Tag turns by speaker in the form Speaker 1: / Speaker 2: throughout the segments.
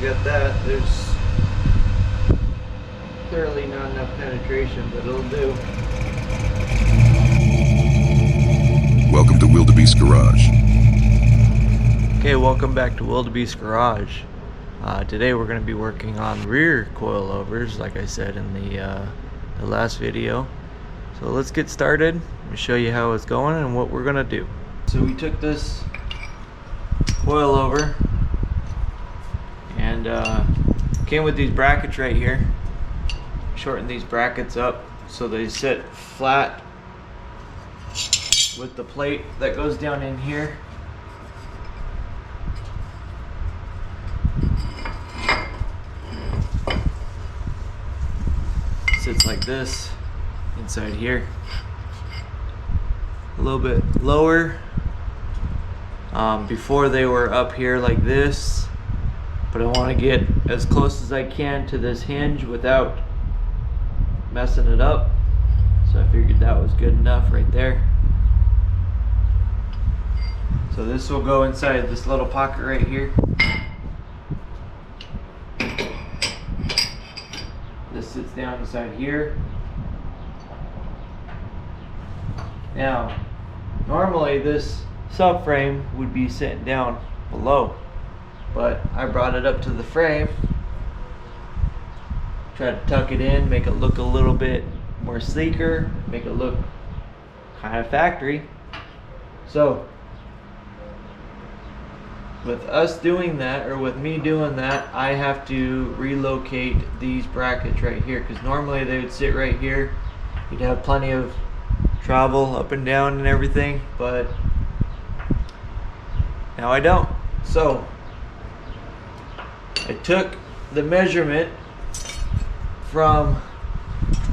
Speaker 1: got that. There's clearly not enough penetration, but it'll do.
Speaker 2: Welcome to Wildebeest Garage.
Speaker 1: Okay, welcome back to Wildebeest Garage. Today we're going to be working on rear coilovers, like I said in the last video. So let's get started. Let me show you how it's going and what we're going to do. So we took this coilover and came with these brackets right here. Shorten these brackets up so they sit flat with the plate that goes down in here. Sits like this inside here, a little bit lower. Before they were up here like this, but I want to get as close as I can to this hinge without messing it up, so I figured that was good enough right there. So this will go inside this little pocket right here. This sits down inside here. Now, normally this subframe would be sitting down below, but I brought it up to the frame, tried to tuck it in, make it look a little bit more sleeker, make it look kind of factory. So with us doing that, or with me doing that, I have to relocate these brackets right here, because normally they would sit right here. You'd have plenty of travel up and down and everything, but now I don't. So I took the measurement from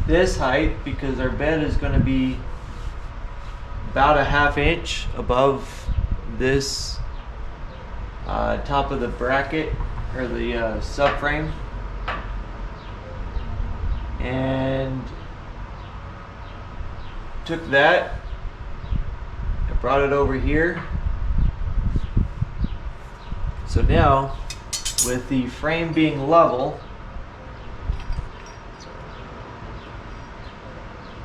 Speaker 1: this height, because our bed is going to be about a ½ inch above this top of the bracket, or the subframe, and took that, I brought it over here. So now, with the frame being level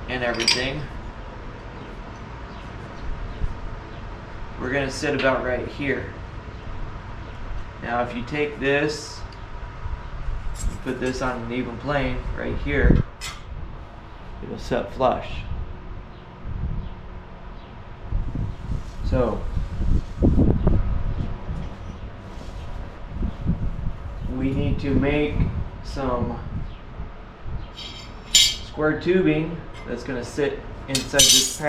Speaker 1: and everything, we're going to sit about right here. Now if you take this and put this on an even plane right here, it'll set flush. So we need to make some square tubing that's going to sit inside this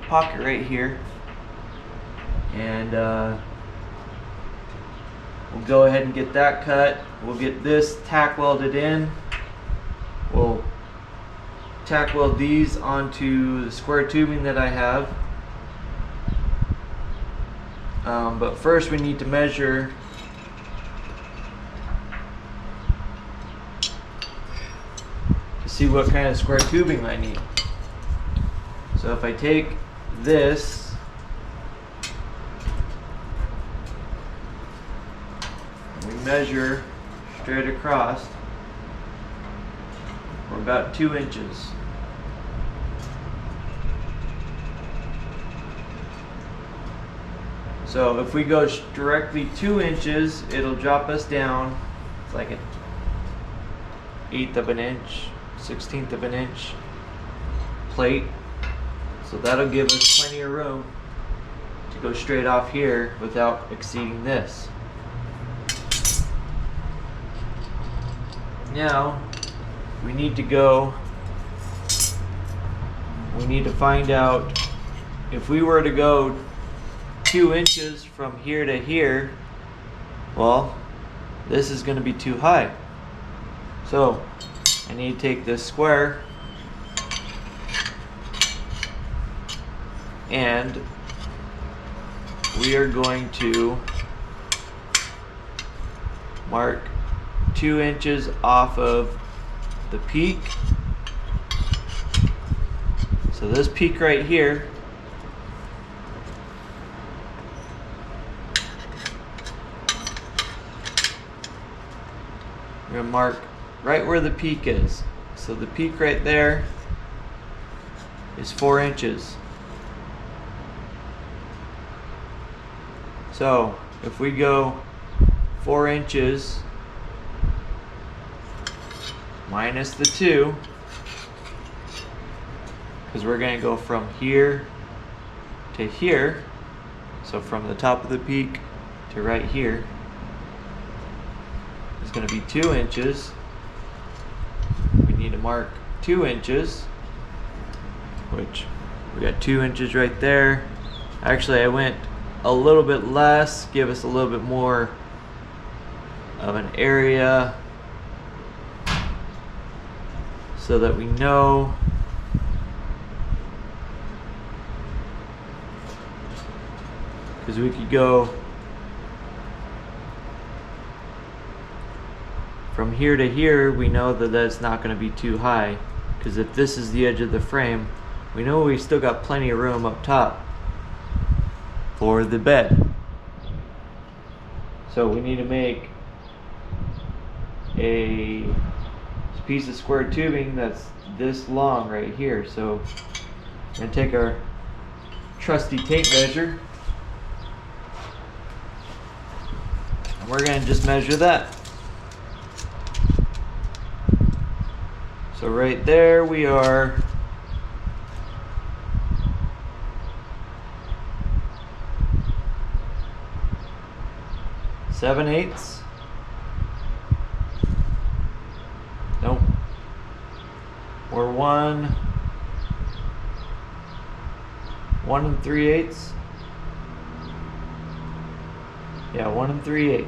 Speaker 1: pocket right here, and we'll go ahead and get that cut. We'll get this tack welded in. We'll tack weld these onto the square tubing that I have. But first we need to measure to see what kind of square tubing I need. So if I take this, measure straight across, we're about 2 inches. So if we go directly 2 inches, it'll drop us down. It's like an 1/8 of an inch, 1/16 of an inch plate. So that'll give us plenty of room to go straight off here without exceeding this. Now we need to find out if we were to go 2 inches from here to here, well, this is going to be too high. So I need to take this square and we are going to mark 2 inches off of the peak. So this peak right here we're going to mark right where the peak is. So the peak right there is 4 inches. So if we go 4 inches minus the 2, because we're going to go from here to here, so from the top of the peak to right here is going to be 2 inches. We need to mark 2 inches, which we got 2 inches right there. Actually, I went a little bit less, give us a little bit more of an area so that we know because we could go from here to here. We know that that's not going to be too high, because if this is the edge of the frame, we know we still got plenty of room up top for the bed. So we need to make a piece of square tubing that's this long right here. So we're going to take our trusty tape measure and we're going to just measure that. So right there we are 7/8. Nope. We're 1 3/8. Yeah, 1 3/8.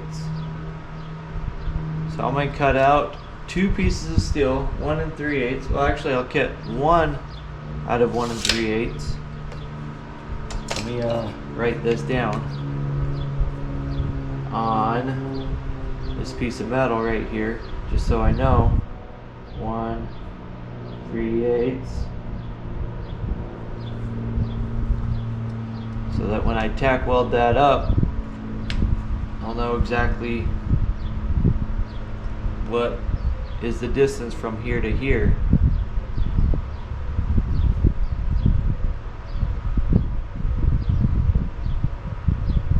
Speaker 1: So I'm going to cut out 2 pieces of steel, 1 3/8. Well, actually, I'll cut 1 out of 1 3/8. Let me write this down on this piece of metal right here, just so I know. 1 3/8. So that when I tack weld that up, I'll know exactly what is the distance from here to here.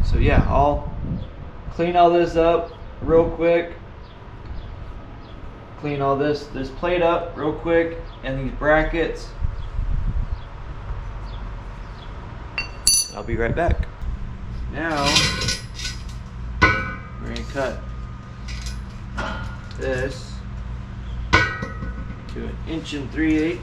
Speaker 1: So yeah, I'll clean all this up real quick. Clean all this plate up real quick and these brackets. I'll be right back. Now we're going to cut this to 1 3/8.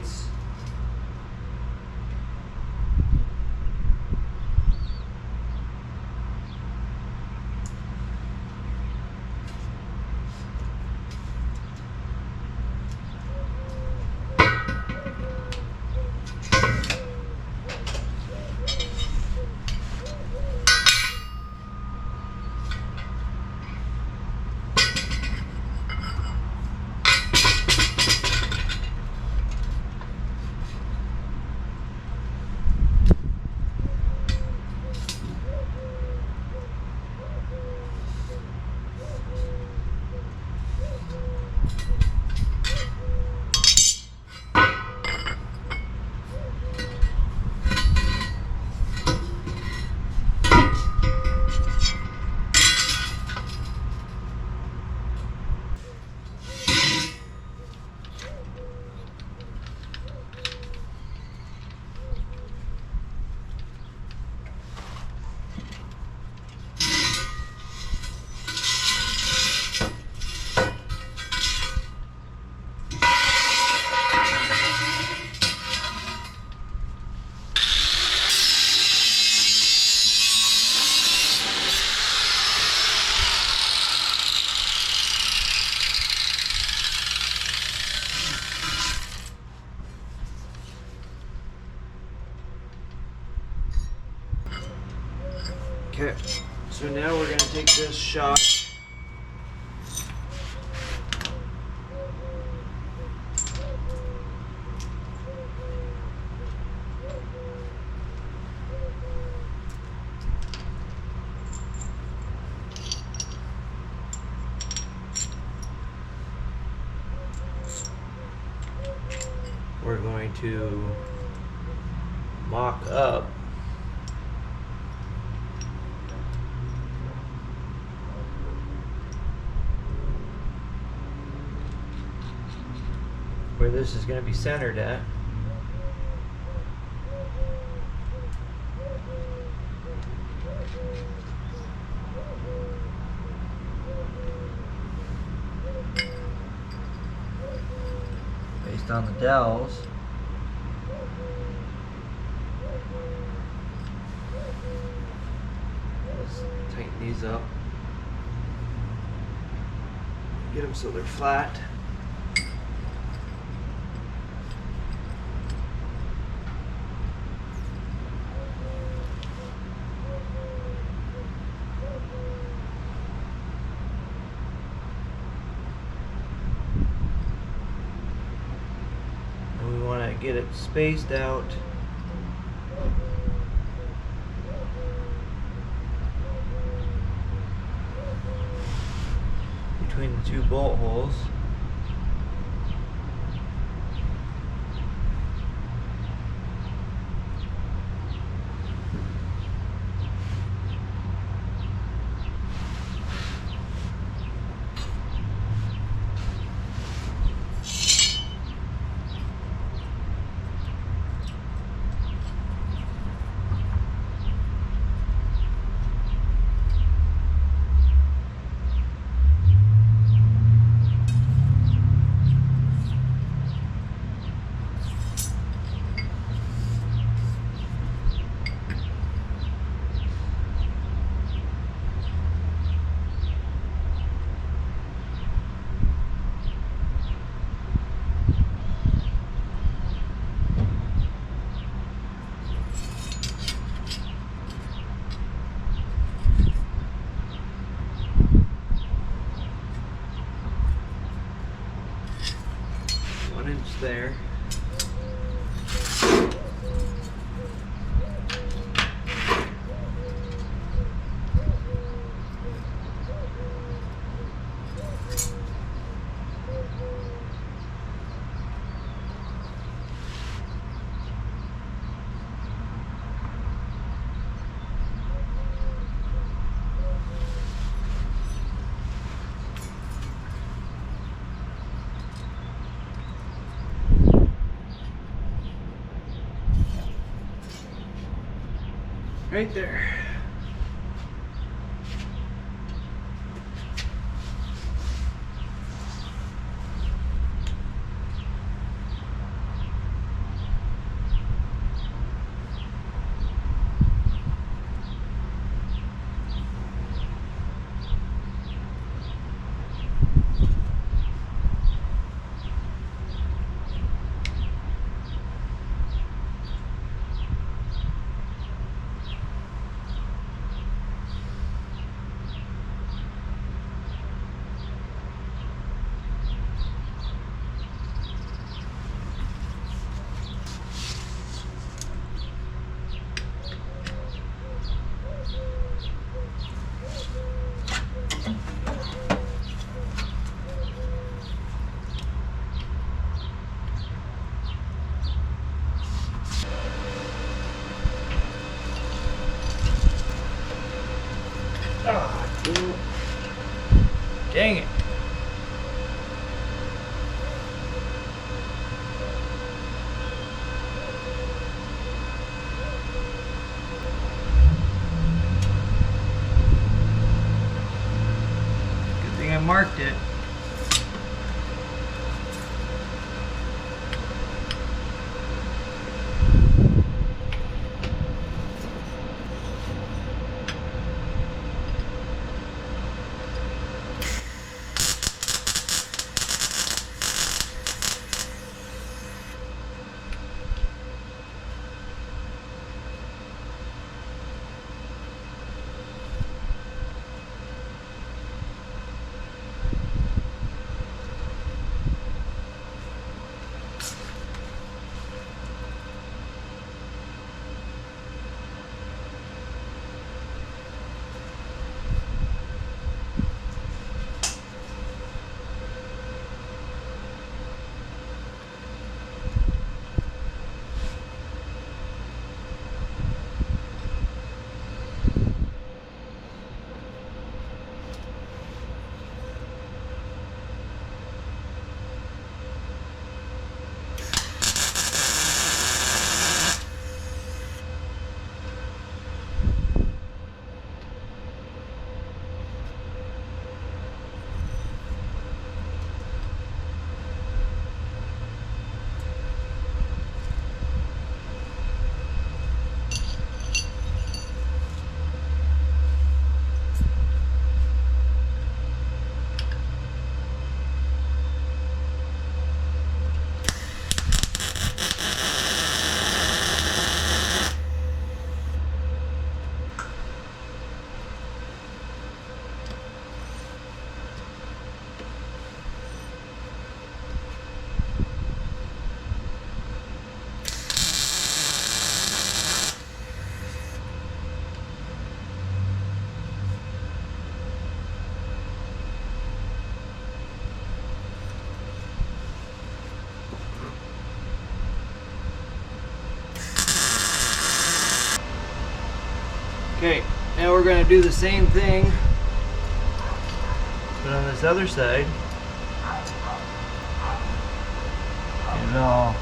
Speaker 1: Okay, so now we're going to take this shot to mock up where this is going to be centered at. Based on the dowels. Let's tighten these up. Get them so they're flat. Get it spaced out between the two bolt holes. There. Right there. Dang it. Good thing I marked it. Okay, now we're going to do the same thing, but on this other side. Get it all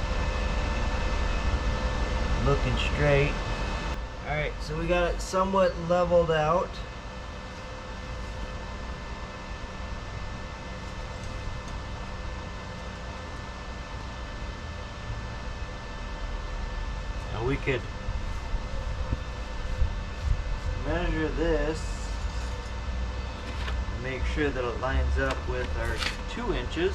Speaker 1: looking straight. Alright, so we got it somewhat leveled out. Now we could measure this and make sure that it lines up with our 2 inches.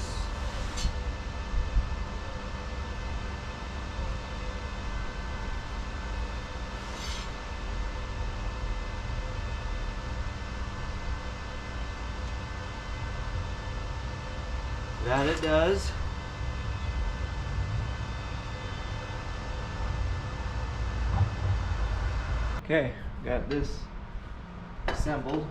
Speaker 1: That it does. Okay, got this assembled.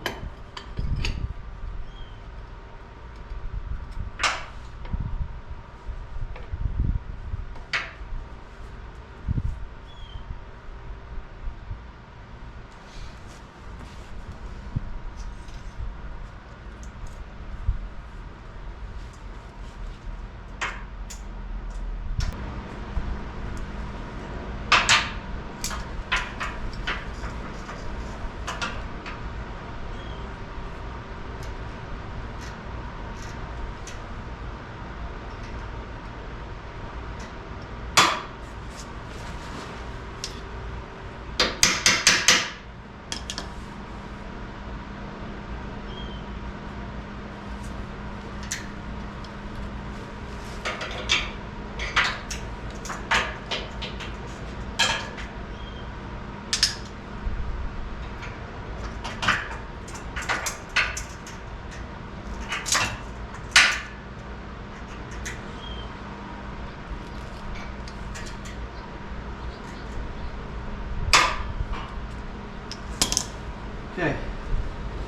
Speaker 1: Okay,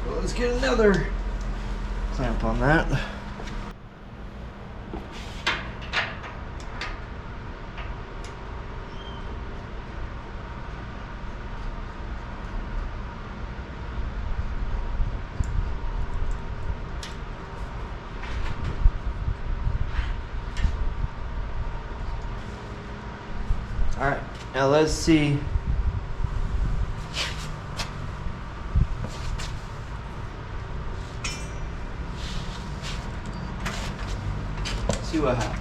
Speaker 1: well, let's get another clamp on that. All right, now let's see. See what happens.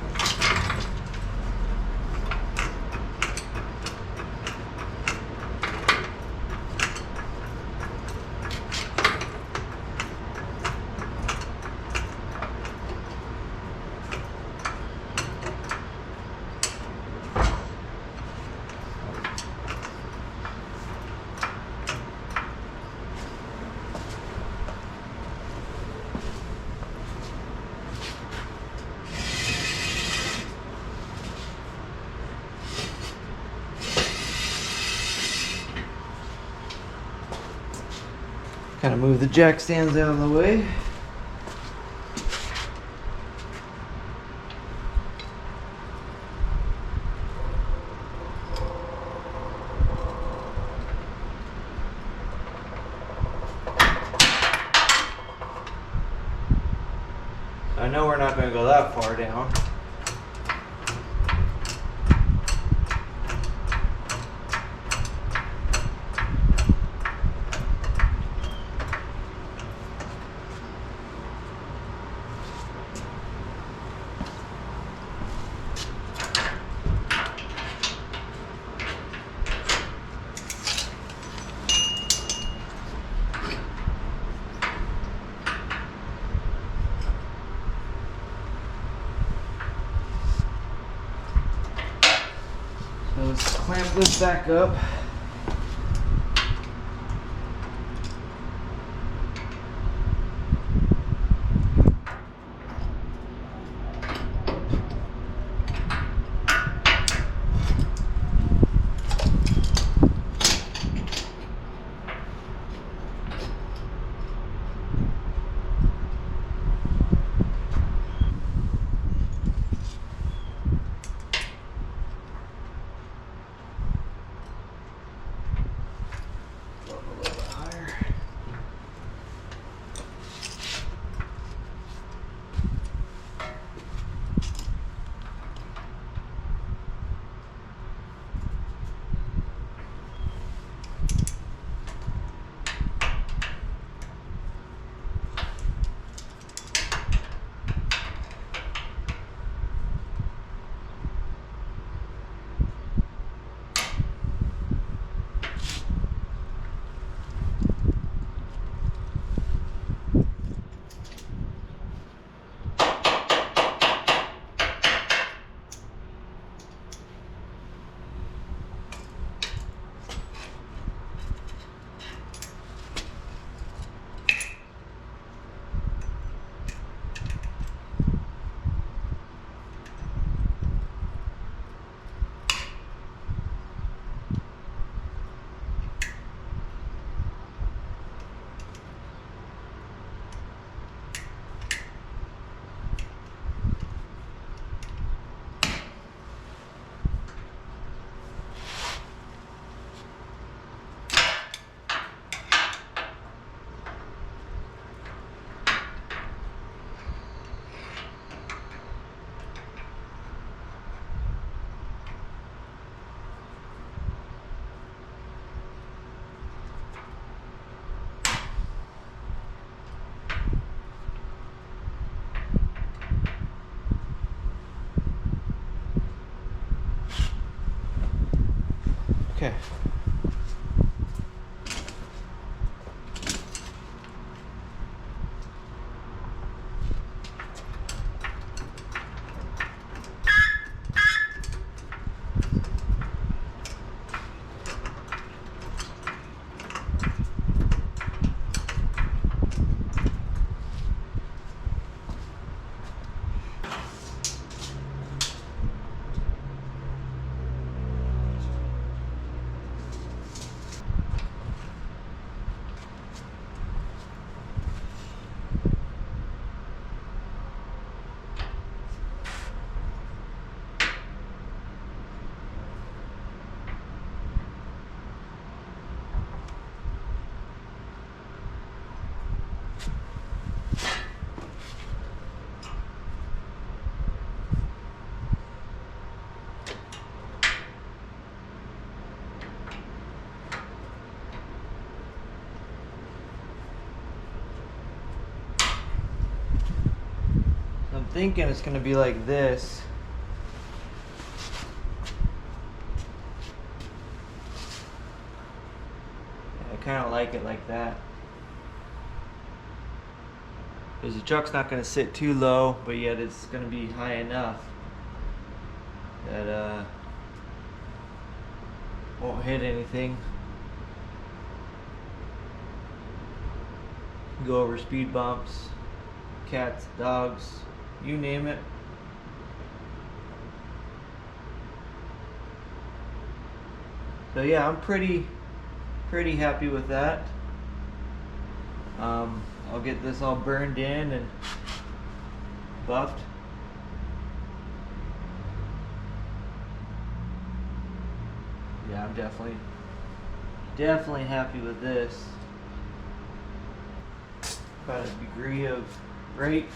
Speaker 1: Kind of move the jack stands out of the way. I know we're not going to go that far down. So let's clamp this back up. Okay. I'm thinking it's gonna be like this. I kind of like it like that. Because the truck's not gonna sit too low, but yet it's gonna be high enough that won't hit anything. Go over speed bumps, cats, dogs, you name it. So yeah, I'm pretty happy with that. I'll get this all burned in and buffed. Yeah, I'm definitely happy with this. About a degree of break.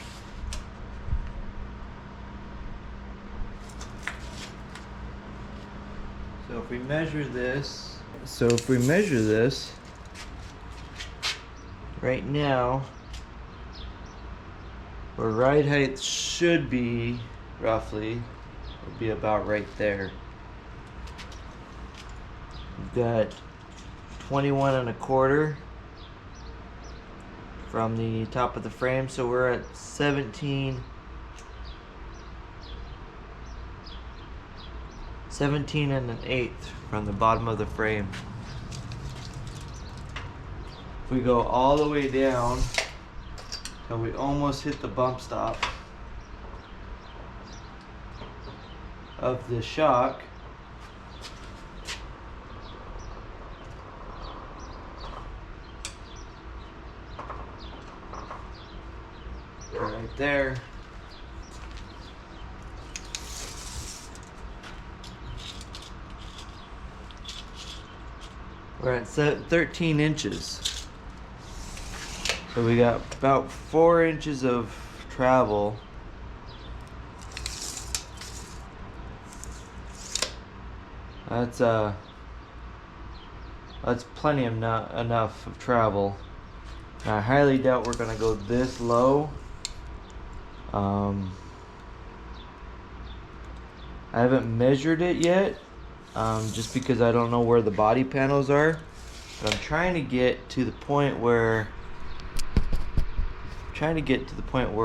Speaker 1: So if we measure this, right now, where ride height should be roughly, would be about right there. We've got 21 1/4 from the top of the frame, so we're at 17 1/8 from the bottom of the frame. If we go all the way down till we almost hit the bump stop of the shock, right there, we're at 13 inches. So we got about 4 inches of travel. That's plenty of enough of travel. I highly doubt we're gonna go this low. I haven't measured it yet, just because I don't know where the body panels are. But I'm trying to get to the point where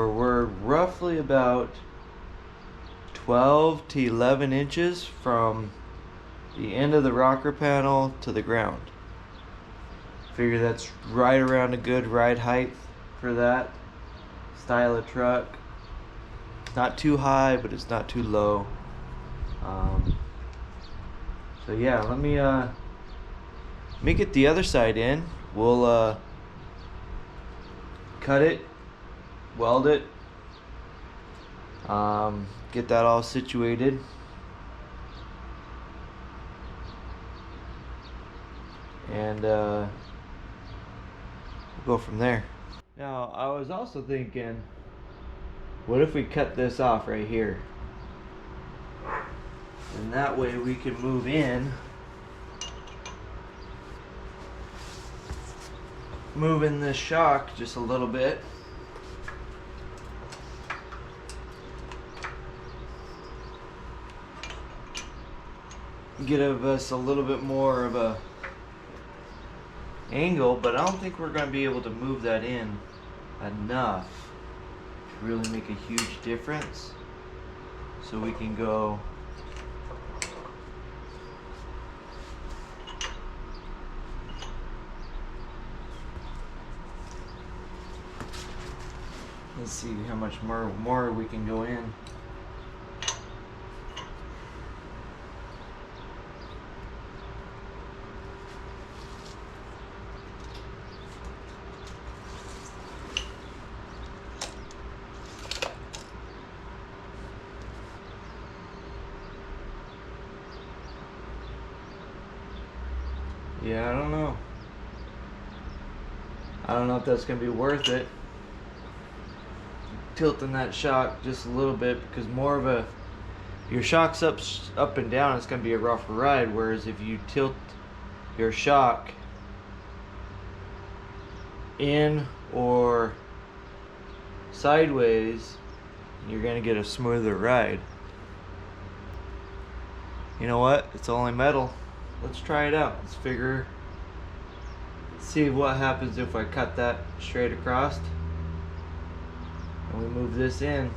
Speaker 1: we're roughly about 12 to 11 inches from the end of the rocker panel to the ground. Figure that's right around a good ride height for that style of truck. It's not too high, but it's not too low. So yeah, let me get the other side in. We'll cut it, weld it, get that all situated, and we'll go from there. Now, I was also thinking, what if we cut this off right here? And that way we can move in, this shock just a little bit. give us a little bit more of a angle, but I don't think we're going to be able to move that in enough to really make a huge difference. So we can go let's see how much more we can go in. Yeah, I don't know. I don't know if that's going to be worth it. Tilting that shock just a little bit, because more of a, your shock's up and down, it's going to be a rougher ride, whereas if you tilt your shock in or sideways, you're going to get a smoother ride. You know what? It's only metal. Let's try it out. See what happens if I cut that straight across and we move this in.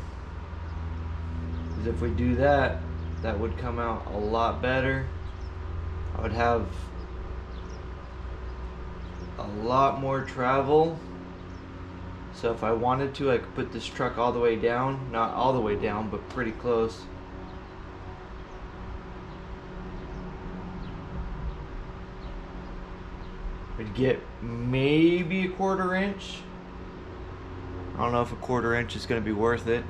Speaker 1: Because if we do that, that would come out a lot better. I would have a lot more travel. So if I wanted to, I could put this truck all the way down. Not all the way down, but pretty close. We'd get maybe a 1/4 inch. I don't know if a 1/4 inch is going to be worth it.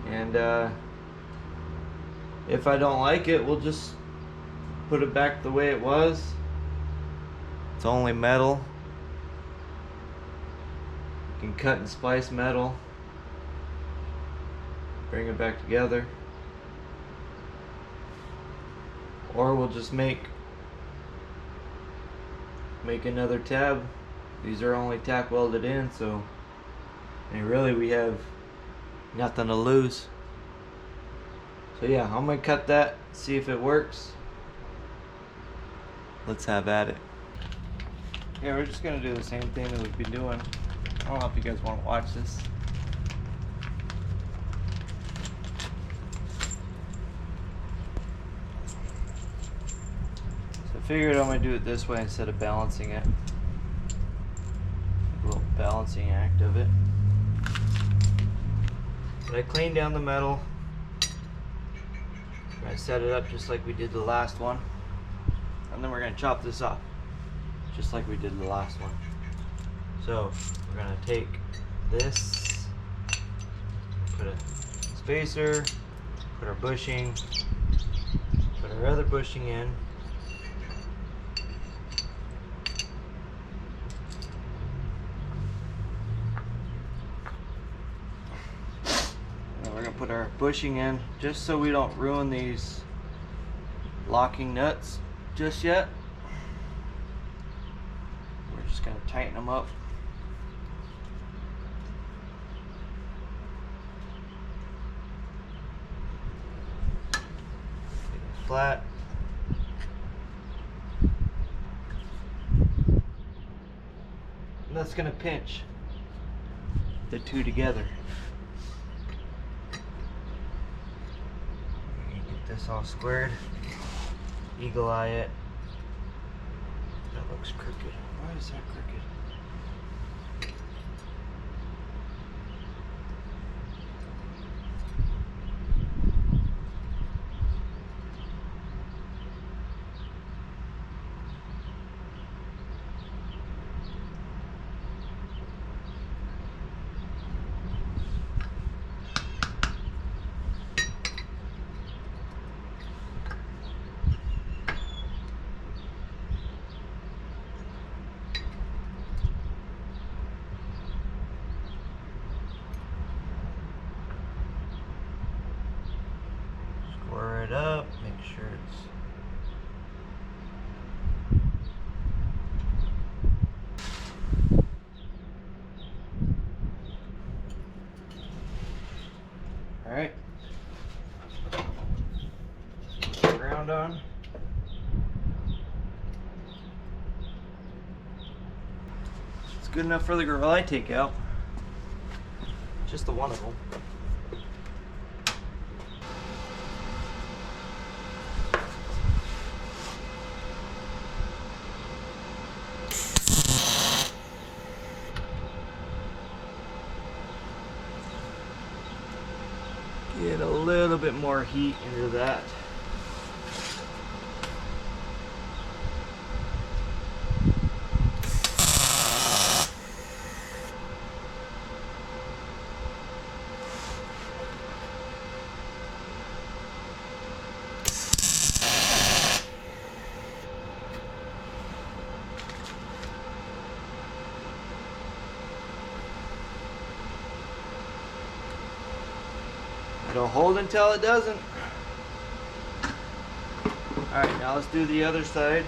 Speaker 1: And if I don't like it, we'll just put it back the way it was. It's only metal. You can cut and splice metal. Bring it back together. Or we'll just make another tab. These are only tack welded in, so really we have nothing to lose. So yeah, I'm gonna cut that, see if it works. Let's have at it. Yeah, we're just gonna do the same thing that we've been doing. I don't know if you guys want to watch this. I figured I'm going to do it this way instead of balancing it. A little balancing act of it. But I cleaned down the metal. I set it up just like we did the last one. And then we're going to chop this off. Just like we did the last one. So we're going to take this, put a spacer, put our bushing, put our other bushing in. Put our bushing in just so we don't ruin these locking nuts just yet. We're just going to tighten them up. Get it flat. And that's going to pinch the two together. This all squared, eagle eye it. That looks crooked. Why is that crooked? Square it up, make sure it's good enough for the girl I take out. Just the one of them. Get a little bit more heat into that. It'll hold until it doesn't. Alright, now let's do the other side.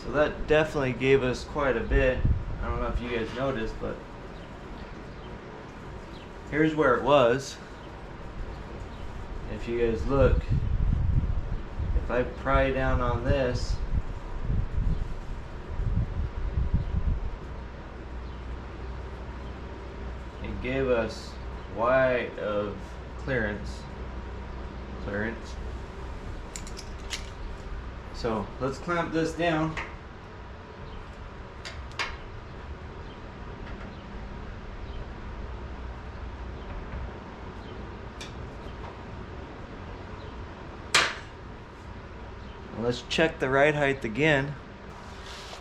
Speaker 1: So that definitely gave us quite a bit. I don't know if you guys noticed, but here's where it was. If you guys look, if I pry down on this, it gave us wide of clearance. So let's clamp this down. And let's check the ride height again.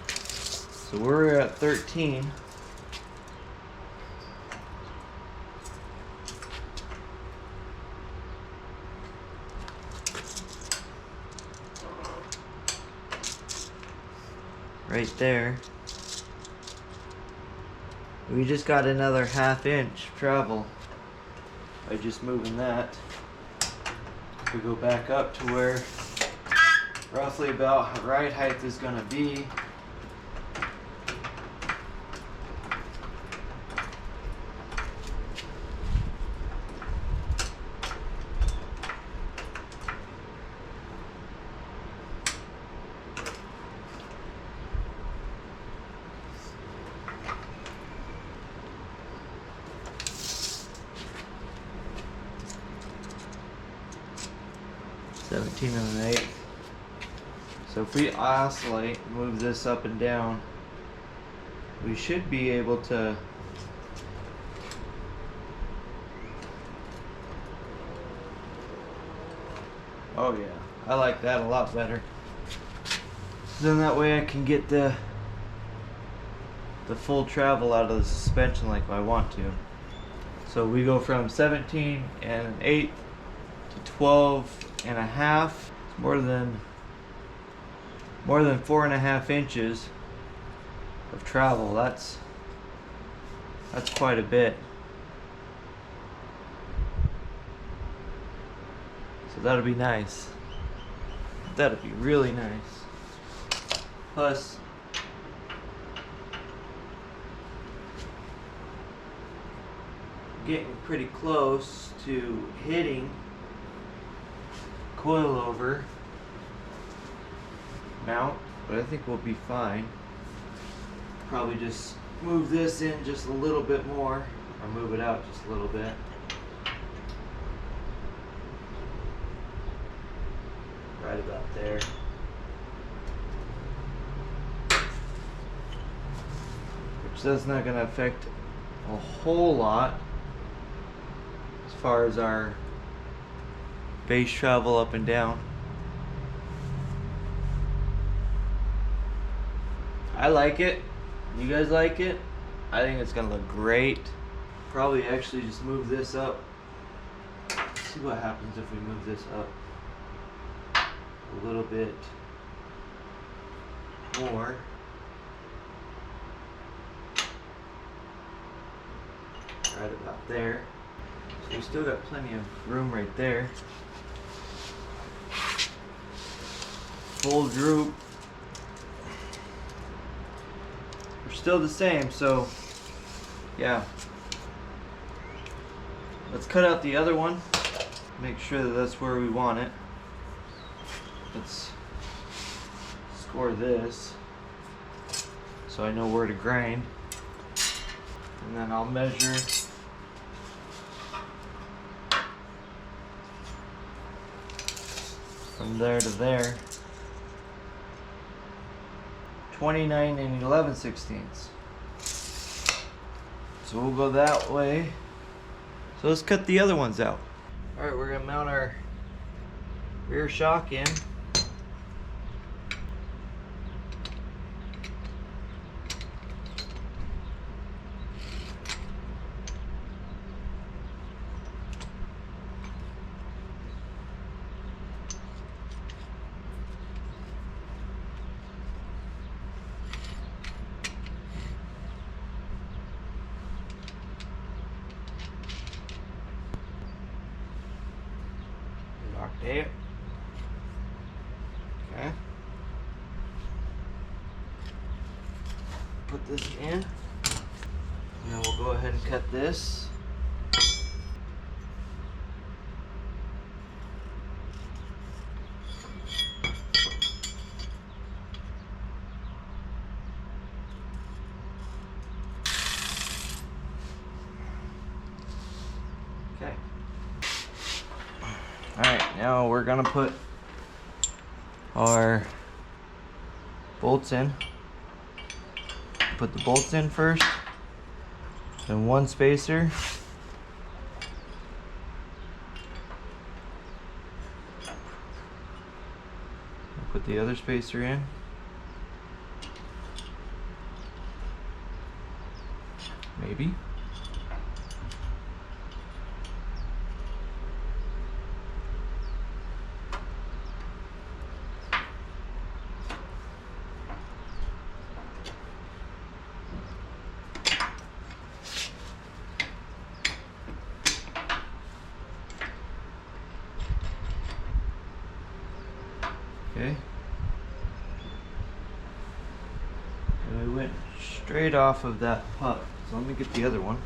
Speaker 1: So we're at 13. Right there. We just got another ½ inch travel by just moving that. We go back up to where roughly about ride height is going to be. $17 1/8. So if we oscillate, move this up and down, we should be able to oh yeah, I like that a lot better. Then that way I can get the full travel out of the suspension like I want to. So we go from 17 1/8 to 12 1/2. It's more than 4.5 inches of travel. That's quite a bit. So that'll be nice. That'll be really nice. Plus, getting pretty close to hitting coil-over mount, but I think we'll be fine. Probably just move this in just a little bit more, or move it out just a little bit. Right about there. Which that's not going to affect a whole lot as far as our base travel up and down. I like it. You guys like it? I think it's gonna look great. Probably actually just move this up. Let's see what happens if we move this up. a little bit more. Right about there. So we still got plenty of room right there. Full droop. We're still the same, so yeah. Let's cut out the other one. Make sure that that's where we want it. Let's score this so I know where to grind. And then I'll measure from there to there. 29 and 11/16. So we'll go that way. So let's cut the other ones out. Alright, we're gonna mount our rear shock in. Lock there. Okay. Put this in. And then we'll go ahead and cut this. Okay. Alright, now we're gonna put our bolts in. Put the bolts in first, then one spacer. Put the other spacer in. Maybe. Okay. And we went straight off of that puck. So let me get the other one.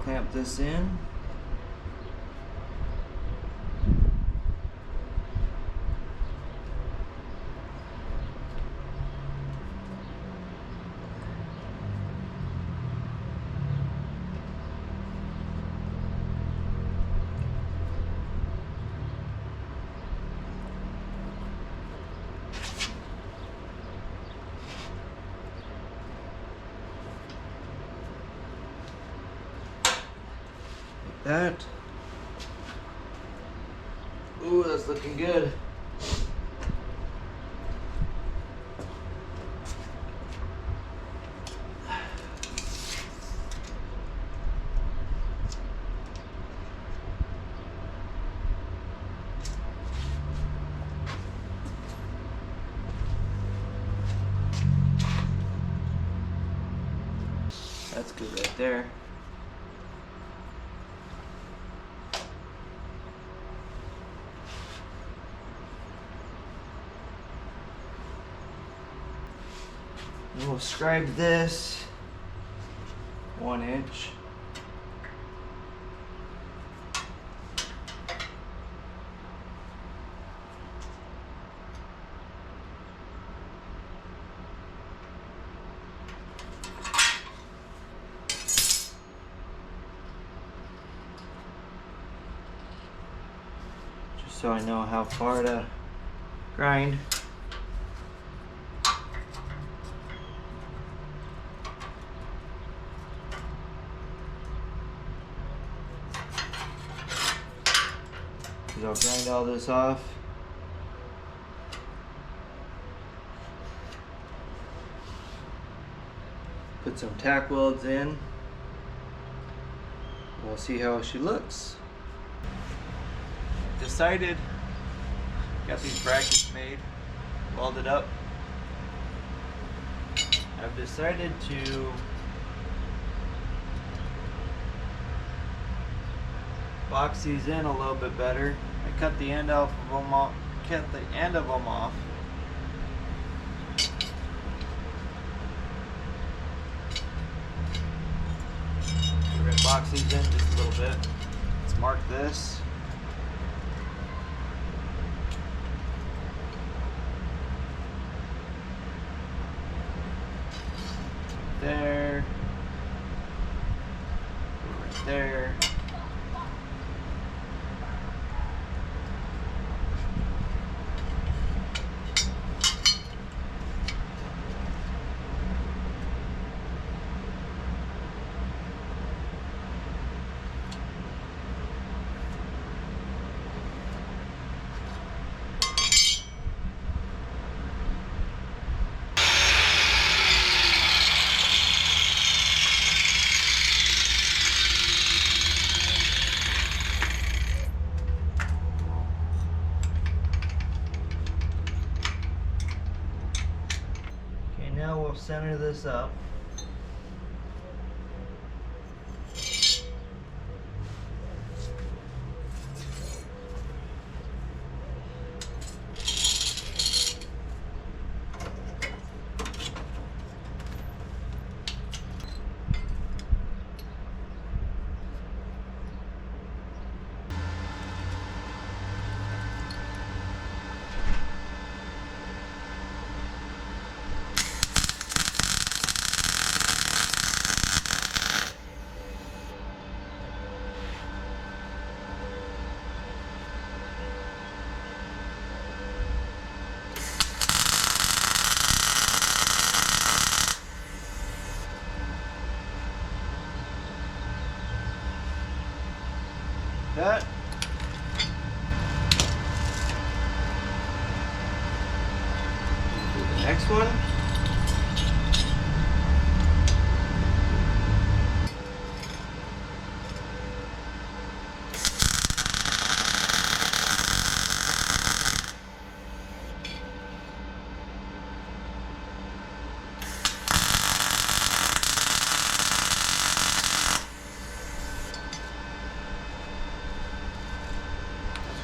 Speaker 1: Clamp this in. that. Ooh, that's looking good. That's good right there. We'll scribe this 1 inch. Just so I know how far to grind. I'll grind all this off. Put some tack welds in. We'll see how she looks. Decided, got these brackets made, welded up. I've decided to box these in a little bit better. I cut the end off of them off. Cut the end of them off. We're gonna box these in just a little bit. Let's mark this. There. Right there. Now we'll center this up. That. Do the next one.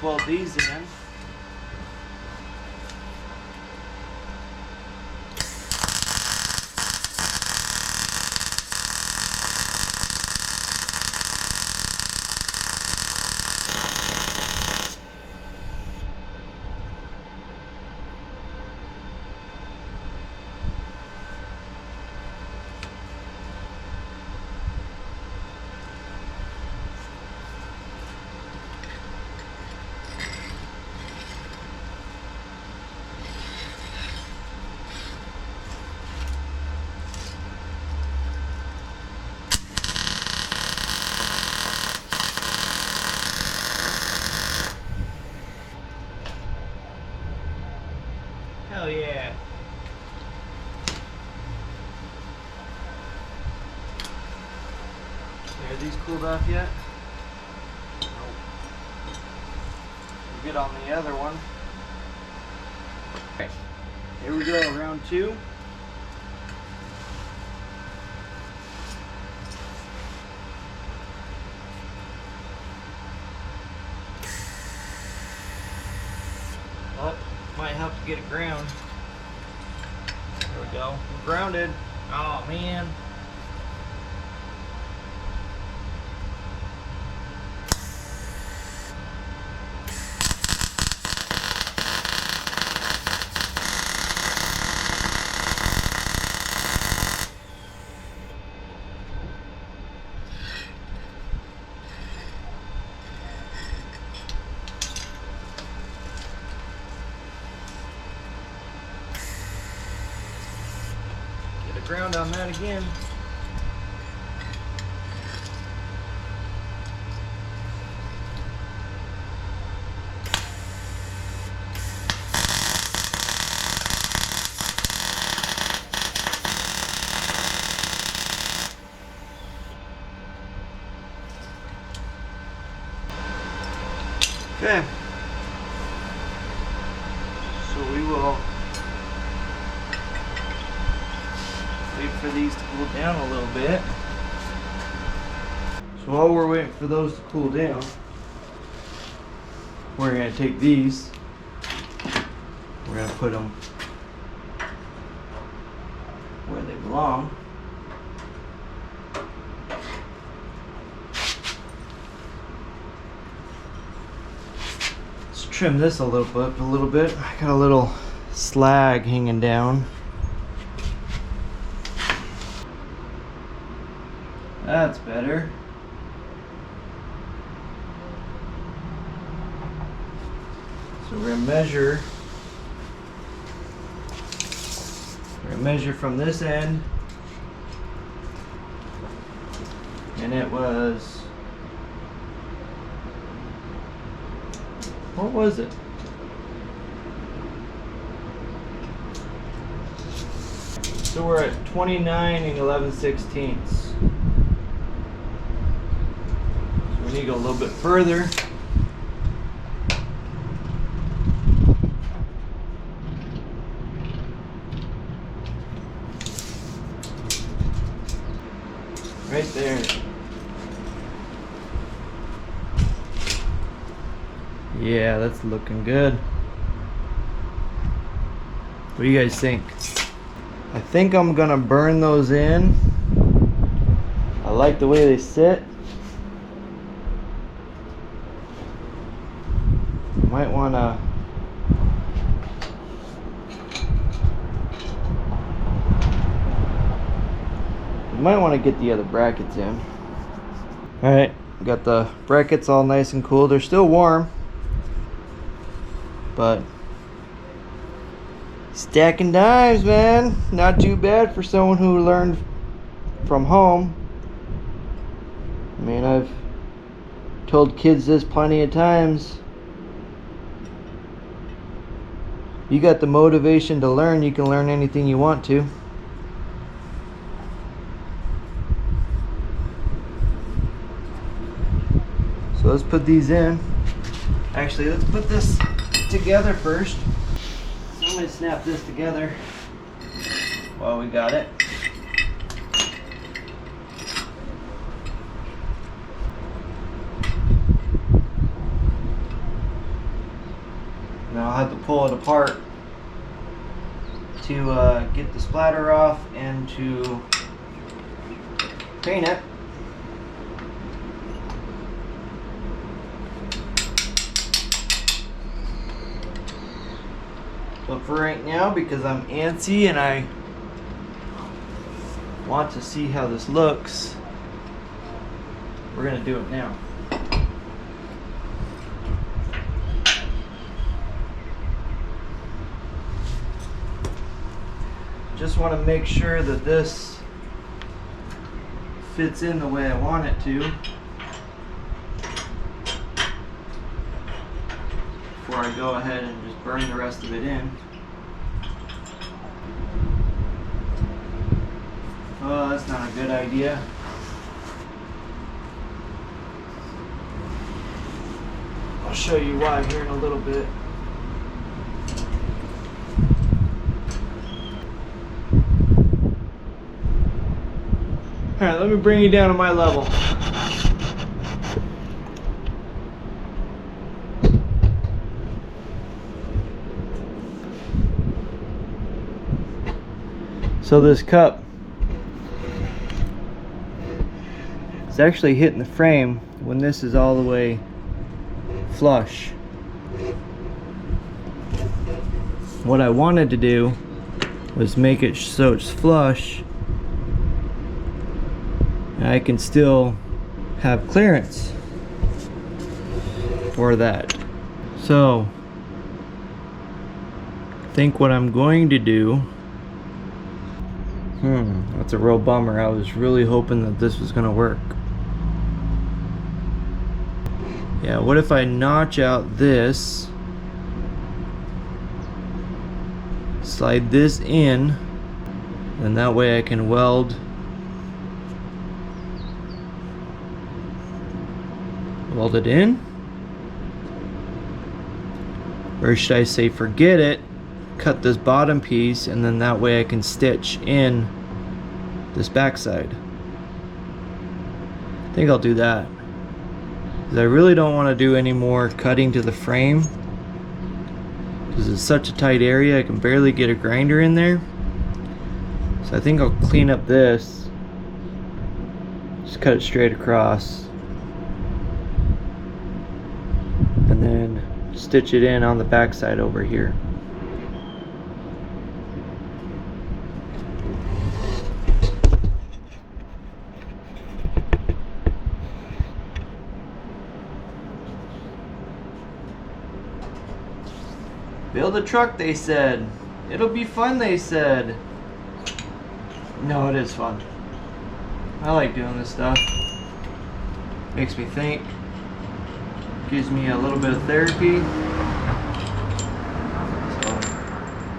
Speaker 1: Weld these in. cooled off yet? Nope. We're good on the other one. Okay, here we go, round 2. Oh, might help to get it ground. There we go. We're grounded. Oh man. Ground on that again. Okay. So we will wait for these to cool down a little bit. So while we're waiting for those to cool down, we're going to take these, we're going to put them where they belong. Let's trim this a little bit. I got a little slag hanging down. That's better. So we're gonna measure from this end, and it was, what was it? So we're at 29 and 11/16. We need to go a little bit further. Right there. Yeah, that's looking good. What do you guys think? I think I'm gonna burn those in. I like the way they sit. Might wanna get the other brackets in. Alright, got the brackets all nice and cool. They're still warm, but stacking dimes, man. Not too bad for someone who learned from home. I mean, I've told kids this plenty of times. You got the motivation to learn, you can learn anything you want to. So let's put these in. Actually, let's put this together first. So I'm going to snap this together while we got it. Now I'll have to pull it apart to get the splatter off and to paint it. But for right now, because I'm antsy and I want to see how this looks, we're going to do it now. Just want to make sure that this fits in the way I want it to before I go ahead and just burn the rest of it in. Oh, that's not a good idea. I'll show you why here in a little bit. Alright, let me bring you down to my level. So this cup is actually hitting the frame when this is all the way flush. What I wanted to do was make it so it's flush and I can still have clearance for that. So I think what I'm going to do, that's a real bummer. I was really hoping that this was gonna work. Yeah, what if I notch out this, slide this in, and that way I can weld it in? Or should I say forget it, cut this bottom piece, and then that way I can stitch in this backside? I think I'll do that, because I really don't want to do any more cutting to the frame, because it's such a tight area I can barely get a grinder in there. So I think I'll clean up this, just cut it straight across, and then stitch it in on the backside over here. Build a truck, they said. It'll be fun, they said. No, it is fun. I like doing this stuff. Makes me think. Gives me a little bit of therapy. So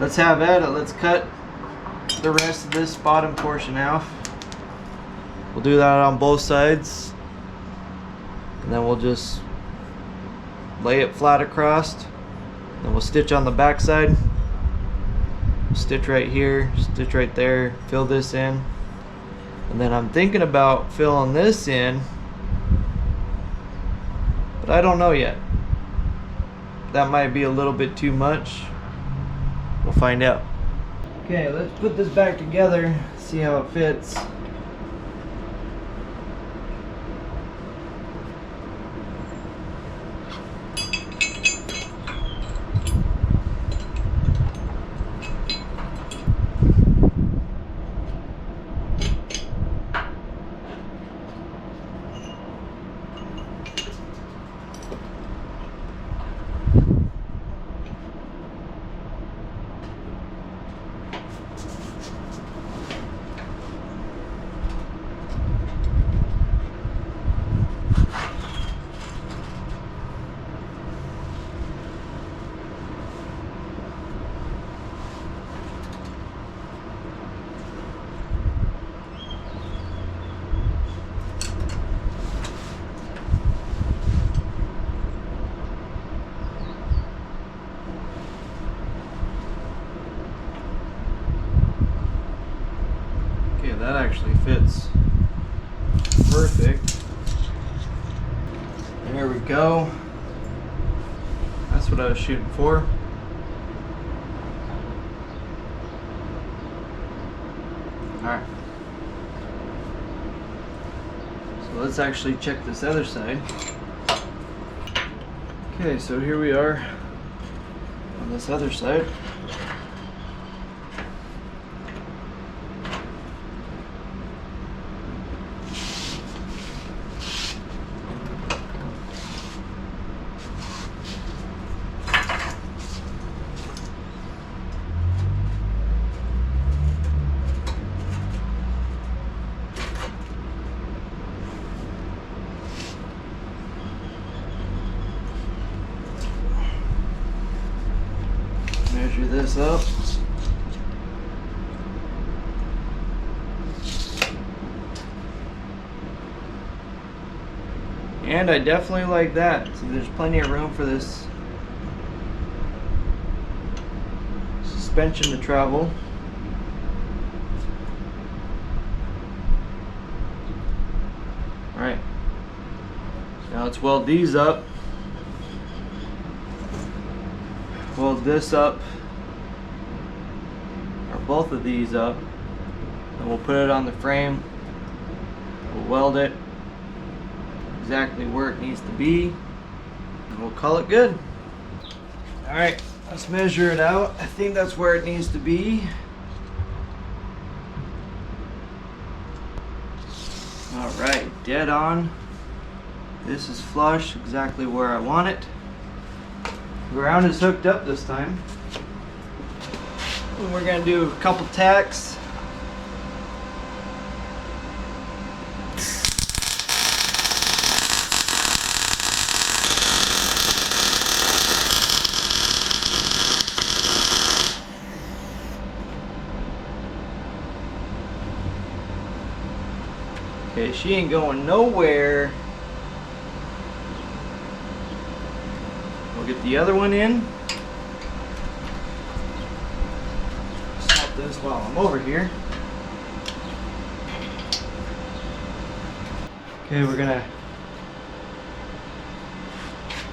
Speaker 1: let's have at it. Let's cut the rest of this bottom portion off. We'll do that on both sides. And then we'll just lay it flat across. Then we'll stitch on the back side. Stitch right here, stitch right there, fill this in. And then I'm thinking about filling this in, but I don't know yet. That might be a little bit too much. We'll find out. Okay, let's put this back together, see how it fits. That actually fits perfect. There we go. That's what I was shooting for. Alright. So let's actually check this other side. Okay, so here we are on this other side. Measure this up. And I definitely like that. So there's plenty of room for this suspension to travel. Alright. So now let's weld these up. Weld this up. Or both of these up. And we'll put it on the frame. We'll weld it exactly where it needs to be. And we'll call it good. Alright, let's measure it out. I think that's where it needs to be. Alright, dead on. This is flush, exactly where I want it. Ground is hooked up this time. And we're going to do a couple tacks. Okay, she ain't going nowhere. We'll get the other one in. Stop this while I'm over here. Okay, we're gonna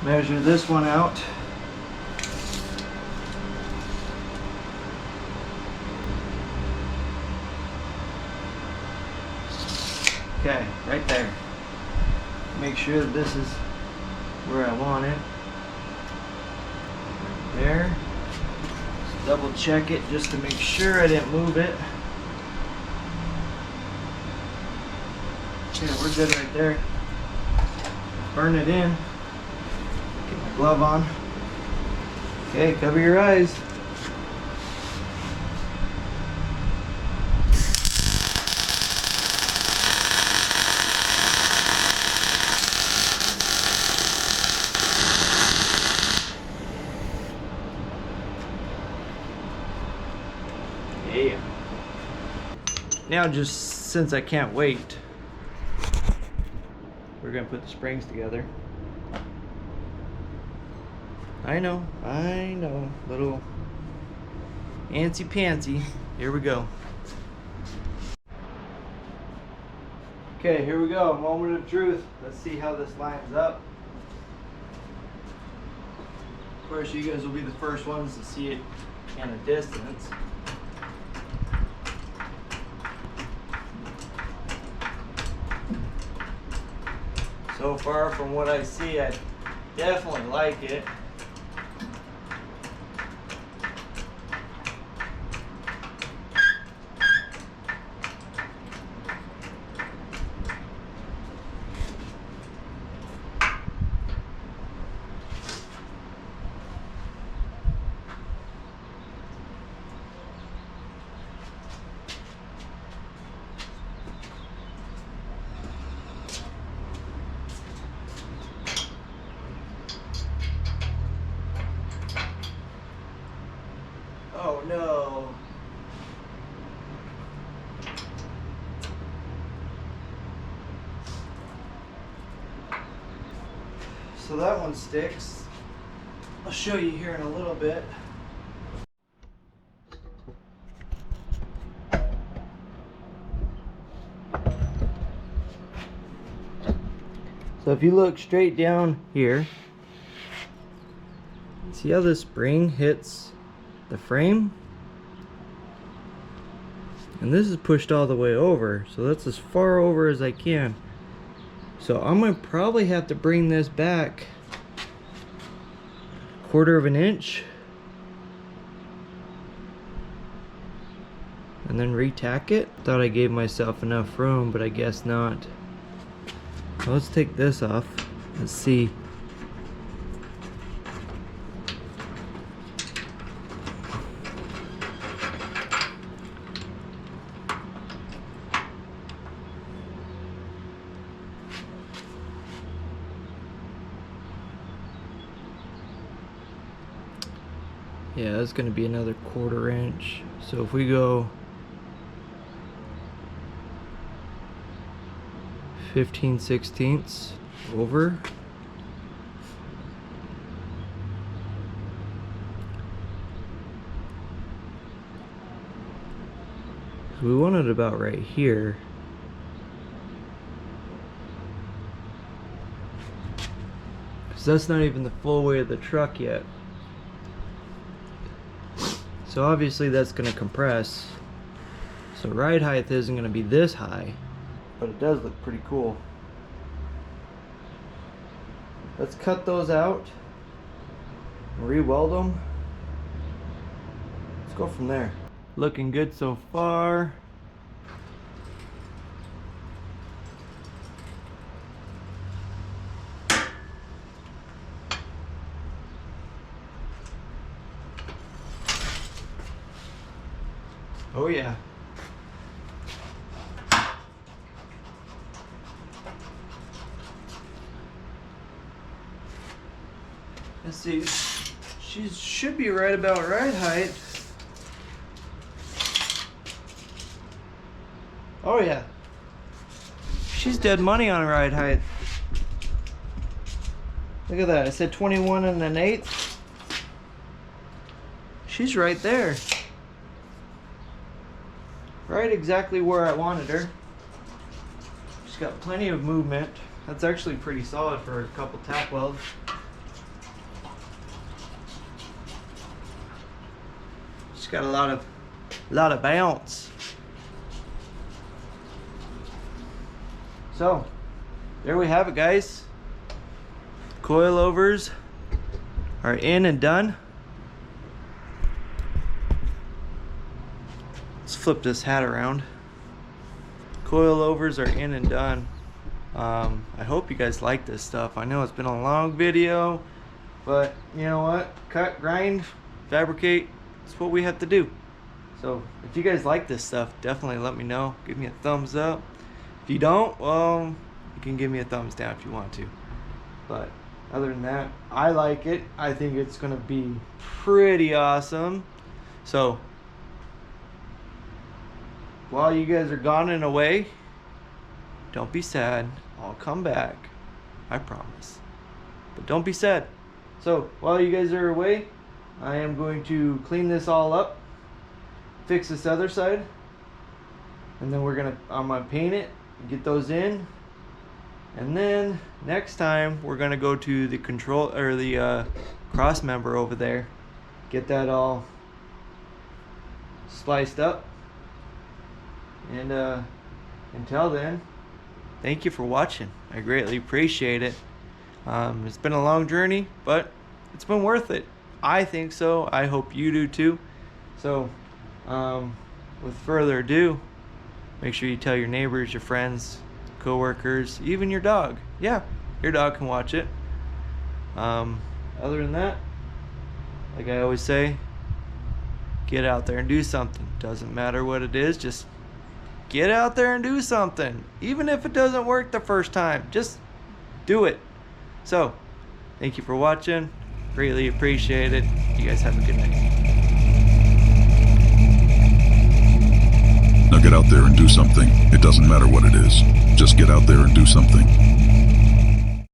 Speaker 1: measure this one out. Okay, right there. Make sure that this is where I want it. Right there. Just double check it just to make sure I didn't move it. Okay, we're good right there. Burn it in. Get my glove on. Okay, cover your eyes. Yeah. Now, just since I can't wait, we're gonna put the springs together. I know, little antsy pantsy. Here we go. Okay, here we go. Moment of truth. Let's see how this lines up. Of course, you guys will be the first ones to see it in a distance. So far from what I see, I definitely like it. Oh no. So that one sticks. I'll show you here in a little bit. So if you look straight down here, see how the spring hits the frame? And this is pushed all the way over, so that's as far over as I can. So I'm gonna probably have to bring this back 1/4 of an inch and then re-tack it. Thought I gave myself enough room, but I guess not. Well, let's take this off. Let's see. Yeah, that's going to be another 1/4 inch. So if we go 15/16, over. So we want it about right here. Because that's not even the full weight of the truck yet. So obviously that's going to compress. So ride height isn't going to be this high, but it does look pretty cool. Let's cut those out, re-weld them. Let's go from there. Looking good so far. Oh yeah. Let's see. She should be right about ride height. Oh yeah. She's dead money on ride height. Look at that. I said 21 1/8. She's right there. Right exactly where I wanted her. She's got plenty of movement. That's actually pretty solid for a couple tack welds. She's got a lot of bounce. So, there we have it, guys. Coilovers are in and done. Let's flip this hat around. Coilovers are in and done. I hope you guys like this stuff. I know it's been a long video, but you know what? Cut, grind, fabricate. It's what we have to do. So if you guys like this stuff, definitely let me know. Give me a thumbs up. If you don't, well, you can give me a thumbs down if you want to. But other than that, I like it. I think it's gonna be pretty awesome. So while you guys are gone and away, don't be sad. I'll come back. I promise. But don't be sad. So while you guys are away, I am going to clean this all up, fix this other side, and then I'm gonna paint it, get those in, and then next time we're gonna go to the control or the cross member over there, get that all spliced up. And until then, thank you for watching. I greatly appreciate it. It's been a long journey, but it's been worth it. I think so. I hope you do too. So with further ado, make sure you tell your neighbors, your friends, co-workers, even your dog. Yeah, your dog can watch it. Other than that, like I always say, get out there and do something. Doesn't matter what it is, just get out there and do something. Even if it doesn't work the first time, just do it. So, thank you for watching. Greatly appreciate it. You guys have a good night.
Speaker 2: Now get out there and do something. It doesn't matter what it is. Just get out there and do something.